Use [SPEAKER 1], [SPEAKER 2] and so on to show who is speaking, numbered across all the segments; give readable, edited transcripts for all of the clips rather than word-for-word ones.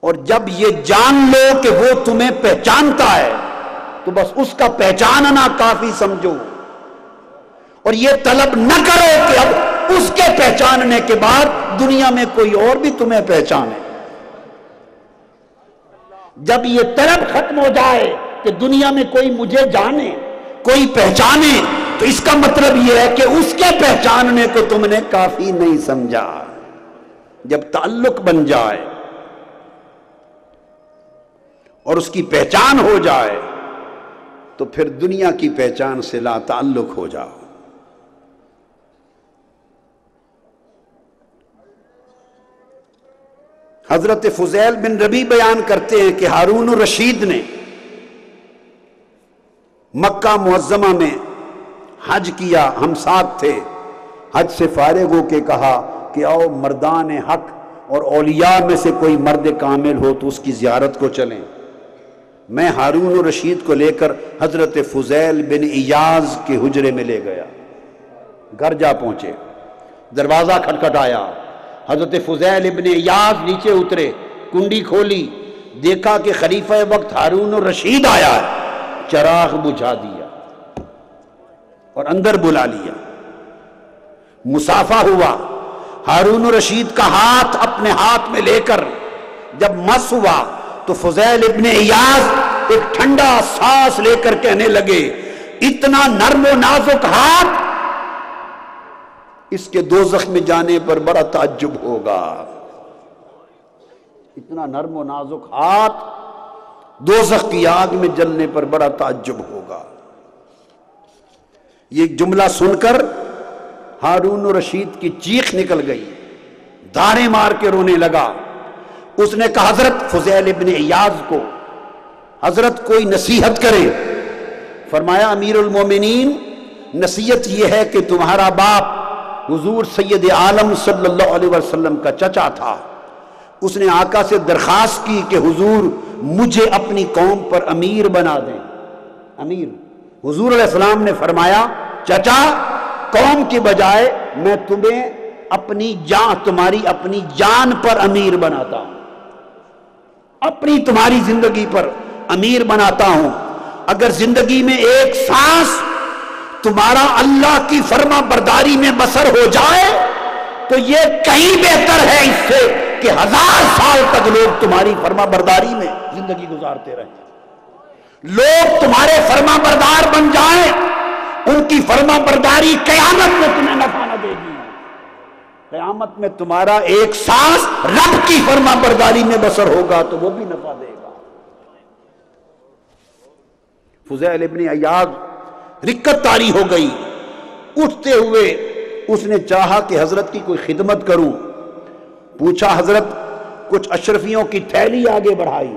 [SPEAKER 1] اور جب یہ جان لو کہ وہ تمہیں پہچانتا ہے تو بس اس کا پہچاننا کافی سمجھو، اور یہ طلب نہ کرو کہ اب اس کے پہچاننے کے بعد دنیا میں کوئی اور بھی تمہیں پہچانے۔ جب یہ طلب ختم ہو جائے کہ دنیا میں کوئی مجھے جانے، کوئی پہچانے، تو اس کا مطلب یہ ہے کہ اس کے پہچاننے کو تم نے کافی نہیں سمجھا۔ جب تعلق بن جائے اور اس کی پہچان ہو جائے تو پھر دنیا کی پہچان سے لا تعلق ہو جاؤ۔ حضرت فضیل بن ربیع بیان کرتے ہیں کہ ہارون الرشید نے مکہ معظمہ میں حج کیا، ہم ساتھ تھے، حج سے فارغ ہو کے کہا کہ آؤ مردان حق اور اولیاء میں سے کوئی مرد کامل ہو تو اس کی زیارت کو چلیں۔ میں ہارون الرشید کو لے کر حضرت فضیل بن ایاز کے حجرے میں لے گیا، گھر جا پہنچے، دروازہ کھٹکھٹایا، حضرت فضیل ابن ایاز نیچے اترے، کنڈی کھولی، دیکھا کہ خلیفہ وقت ہارون الرشید آیا ہے، چراغ بجھا دیا اور اندر بلا لیا، مصافحہ ہوا، ہارون الرشید کا ہاتھ اپنے ہاتھ میں لے کر جب مس ہوا تو فضیل ابن ایاز ایک ٹھنڈا سانس لے کر کہنے لگے اتنا نرم و نازک ہاتھ، اس کے دوزخ میں جانے پر بڑا تعجب ہوگا۔ اتنا نرم و نازک ہاتھ دوزخ کی آگ میں جلنے پر بڑا تعجب ہوگا۔ یہ جملہ سن کر ہارون الرشید کی چیخ نکل گئی، دھاڑیں مار کے رونے لگا۔ اس نے کہا حضرت فضیل ابن ایاز کو، حضرت کوئی نصیحت کرے۔ فرمایا امیر المومنین، نصیحت یہ ہے کہ تمہارا باپ حضور سید عالم صلی اللہ علیہ وسلم کا چچا تھا، اس نے آقا سے درخواست کی کہ حضور مجھے اپنی قوم پر امیر بنا دیں، امیر۔ حضور علیہ السلام نے فرمایا چچا قوم کی بجائے میں تمہیں تمہاری اپنی جان پر امیر بناتا ہوں، اپنی تمہاری زندگی پر امیر بناتا ہوں۔ اگر زندگی میں ایک سانس تمہارا اللہ کی فرما برداری میں بسر ہو جائے تو یہ کہیں بہتر ہے اس سے کہ 1000 سال تک لوگ تمہاری فرما برداری میں زندگی گزارتے رہیں۔ لوگ تمہارے فرما بردار بن جائیں، ان کی فرما برداری قیامت میں تمہیں نفع نہ دے گی، قیامت میں تمہارا ایک سانس رب کی فرما برداری میں بسر ہوگا تو وہ بھی نفع دے گا۔ فضیل ابن ایاز رکت طاری ہو گئی، اٹھتے ہوئے اس نے چاہا کہ حضرت کی کوئی خدمت کروں، پوچھا حضرت، کچھ اشرفیوں کی تھیلی آگے بڑھائی،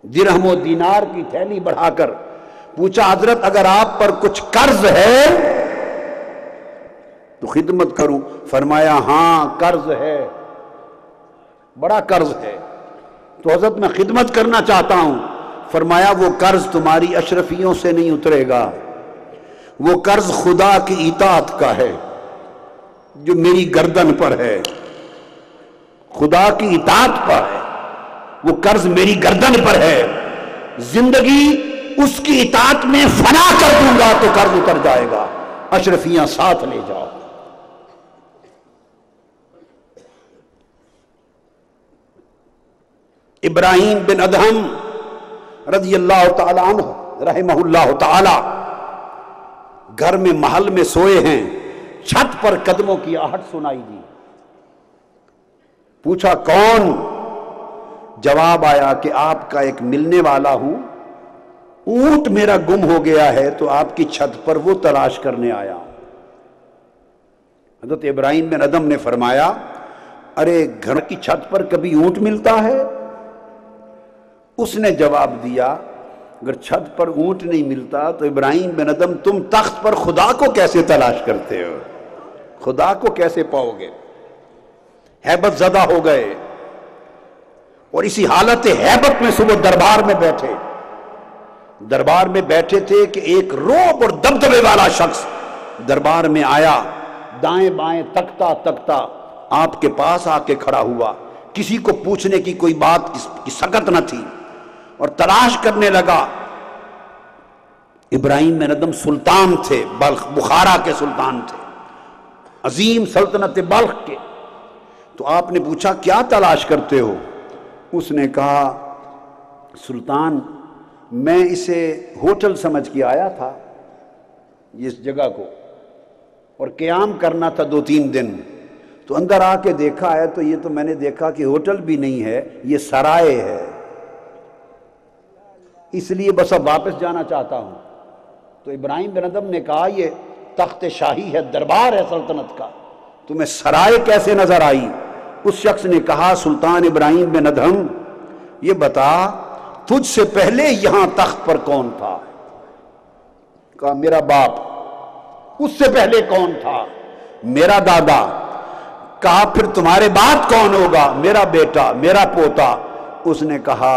[SPEAKER 1] درہم و دینار کی تھیلی بڑھا کر پوچھا حضرت اگر آپ پر کچھ قرض ہے تو خدمت کروں۔ فرمایا ہاں قرض ہے، بڑا قرض ہے، تو حضرت میں خدمت کرنا چاہتا ہوں۔ فرمایا وہ قرض تمہاری اشرفیوں سے نہیں اترے گا، وہ قرض خدا کی اطاعت کا ہے جو میری گردن پر ہے، خدا کی اطاعت پر ہے، وہ قرض میری گردن پر ہے، زندگی اس کی اطاعت میں فنا کر دوں گا تو قرض اتر جائے گا، اشرفیاں ساتھ لے جاؤ۔ ابراہیم بن ادہم رضی اللہ تعالی عنہ رحمہ اللہ تعالی گھر میں محل میں سوئے ہیں، چھت پر قدموں کی آہٹ سنائی دی، پوچھا کون؟ جواب آیا کہ آپ کا ایک ملنے والا ہوں، اونٹ میرا گم ہو گیا ہے تو آپ کی چھت پر وہ تلاش کرنے آیا ہوں۔ حضرت ابراہیم بن ادہم نے فرمایا ارے گھر کی چھت پر کبھی اونٹ ملتا ہے؟ اس نے جواب دیا اگر چھت پر اونٹ نہیں ملتا تو ابراہیم بن ادہم تم تخت پر خدا کو کیسے تلاش کرتے ہو، خدا کو کیسے پاؤ گے؟ ہیبت زدہ ہو گئے اور اسی حالت ہیبت میں صبح دربار میں بیٹھے تھے کہ ایک رعب اور دبدبے والا شخص دربار میں آیا، دائیں بائیں تکتا تکتا آپ کے پاس آ کے کھڑا ہوا، کسی کو پوچھنے کی کوئی بات کی سکت نہ تھی، اور تلاش کرنے لگا۔ ابراہیم بن ادھم سلطان تھے، بلخ بخارا کے سلطان تھے، عظیم سلطنت بلخ کے۔ تو آپ نے پوچھا کیا تلاش کرتے ہو؟ اس نے کہا سلطان میں اسے ہوٹل سمجھ کے آیا تھا اس جگہ کو، اور قیام کرنا تھا 2-3 دن، تو اندر آ کے دیکھا ہے تو یہ تو میں نے دیکھا کہ ہوٹل بھی نہیں ہے، یہ سرائے ہے، اس لیے بس اب واپس جانا چاہتا ہوں۔ تو ابراہیم بن ادھم نے کہا یہ تخت شاہی ہے، دربار ہے سلطنت کا، تمہیں سرائے کیسے نظر آئی؟ اس شخص نے کہا سلطان ابراہیم بن ادھم یہ بتا تجھ سے پہلے یہاں تخت پر کون تھا؟ کہا میرا باپ۔ اس سے پہلے کون تھا؟ میرا دادا۔ کہا پھر تمہارے بعد کون ہوگا؟ میرا بیٹا، میرا پوتا۔ اس نے کہا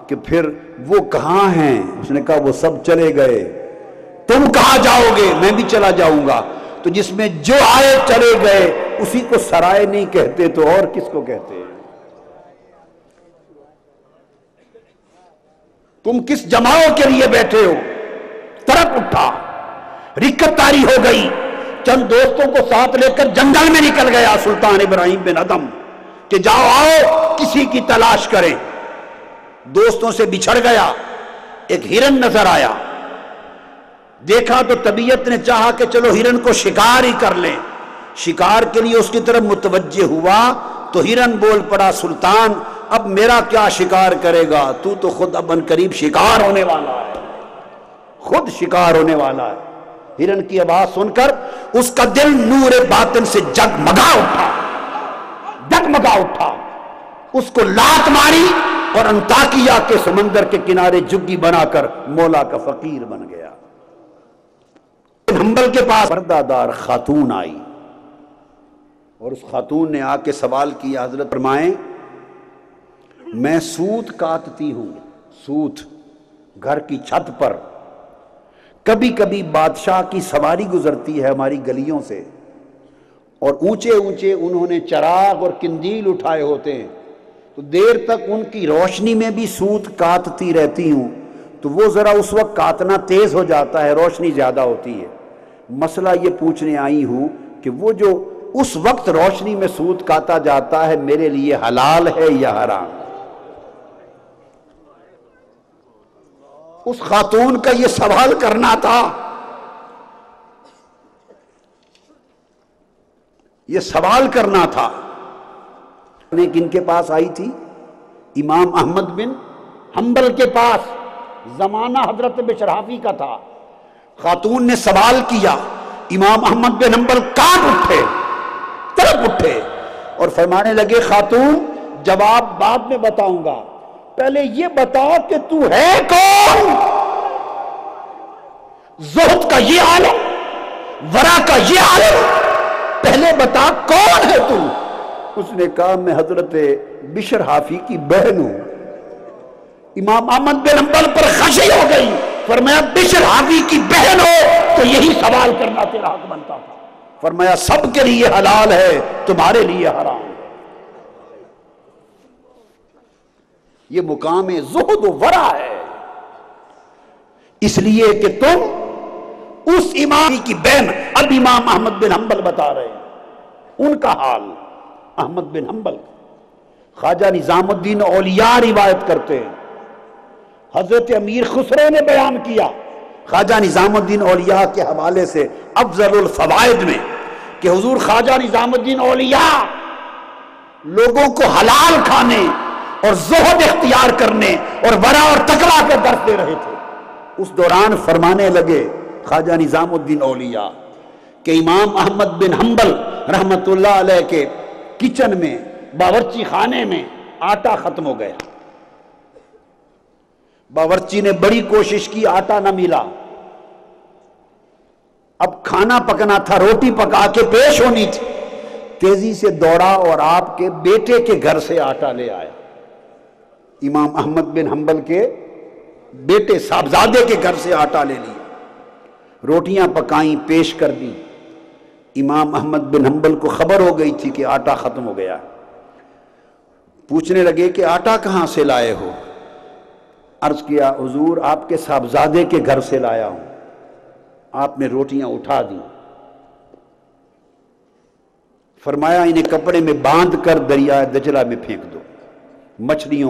[SPEAKER 1] کہ پھر وہ کہاں ہیں؟ اس نے کہا وہ سب چلے گئے، تم کہاں جاؤ گے؟ میں بھی چلا جاؤں گا۔ تو جس میں جو آئے چلے گئے اسی کو سرائے نہیں کہتے تو اور کس کو کہتے ہیں؟ تم کس جماؤں کے لیے بیٹھے ہو؟ طرف اٹھا، رکت تاری ہو گئی، چند دوستوں کو ساتھ لے کر جنگل میں نکل گیا سلطان ابراہیم بن ادھم کہ جاؤ آؤ کسی کی تلاش کریں۔ دوستوں سے بچھڑ گیا، ایک ہرن نظر آیا، دیکھا تو طبیعت نے چاہا کہ چلو ہرن کو شکار ہی کر لیں، شکار کے لیے اس کی طرف متوجہ ہوا تو ہرن بول پڑا سلطان اب میرا کیا شکار کرے گا؟ تو خود اب ان قریب شکار ہونے والا ہے، خود شکار ہونے والا ہے۔ ہرن کی آواز سن کر اس کا دل نور باطن سے جگمگا اٹھا، اس کو لات ماری اور انطاکیہ کے سمندر کے کنارے جگی بنا کر مولا کا فقیر بن گیا۔ حنبل کے پاس پردہ دار خاتون آئی اور اس خاتون نے آ کے سوال کیا حضرت فرمائیں میں سوت کاٹتی ہوں، سوت گھر کی چھت پر، کبھی کبھی بادشاہ کی سواری گزرتی ہے ہماری گلیوں سے اور اونچے اونچے انہوں نے چراغ اور قندیل اٹھائے ہوتے ہیں، تو دیر تک ان کی روشنی میں بھی سوت کاٹتی رہتی ہوں، تو وہ ذرا اس وقت کاٹنا تیز ہو جاتا ہے، روشنی زیادہ ہوتی ہے۔ مسئلہ یہ پوچھنے آئی ہوں کہ وہ جو اس وقت روشنی میں سوت کاٹا جاتا ہے میرے لیے حلال ہے یا حرام؟ اس خاتون کا یہ سوال کرنا تھا، یہ سوال کرنا تھا۔ کن کے پاس آئی تھی؟ امام احمد بن حنبل کے پاس، زمانہ حضرت بشرحافی کا تھا۔ خاتون نے سوال کیا، امام احمد بن حنبل کانپ اٹھے، تڑپ اٹھے اور فرمانے لگے خاتون جواب بعد میں بتاؤں گا، پہلے یہ بتا کہ تو ہے کون؟ زہد کا یہ عالم، ورع کا یہ عالم، پہلے بتا کون ہے تو؟ اس نے کہا میں حضرت بشر حافی کی بہن ہوں۔ امام احمد بن حنبل پر خشی ہو گئی، فرمایا بشر حافی کی بہن ہو تو یہی سوال کرنا تیرا حق بنتا تھا۔ فرمایا سب کے لیے حلال ہے، تمہارے لیے حرام۔ یہ مقام زہد و ورع ہے، اس لیے کہ تم اس امام کی بہن، اب امام احمد بن حنبل بتا رہے ہیں ان کا حال۔ احمد بن حنبل خواجہ نظام الدین اولیاء روایت کرتے ہیں، حضرت امیر خسرو نے بیان کیا خواجہ نظام الدین اولیاء کے حوالے سے افضل الفوائد میں کہ حضور خواجہ نظام الدین اولیاء لوگوں کو حلال کھانے اور زہد اختیار کرنے اور ورع اور تقویٰ کا درس دے رہے تھے۔ اس دوران فرمانے لگے خواجہ نظام الدین اولیاء کہ امام احمد بن حنبل رحمت اللہ علیہ کے کچن میں، باورچی خانے میں آٹا ختم ہو گیا، باورچی نے بڑی کوشش کی، آٹا نہ ملا، اب کھانا پکنا تھا، روٹی پکا کے پیش ہونی تھی، تیزی سے دوڑا اور آپ کے بیٹے کے گھر سے آٹا لے آیا، امام احمد بن حنبل کے بیٹے صاحبزادے کے گھر سے آٹا لے لیا، روٹیاں پکائیں، پیش کر دی۔ امام احمد بن حنبل کو خبر ہو گئی تھی کہ آٹا ختم ہو گیا، پوچھنے لگے کہ آٹا کہاں سے لائے ہو؟ عرض کیا حضور آپ کے صاحبزادے کے گھر سے لایا ہوں۔ آپ نے روٹیاں اٹھا دیں، فرمایا انہیں کپڑے میں باندھ کر دریا دجلہ میں پھینک دو، مچھلیوں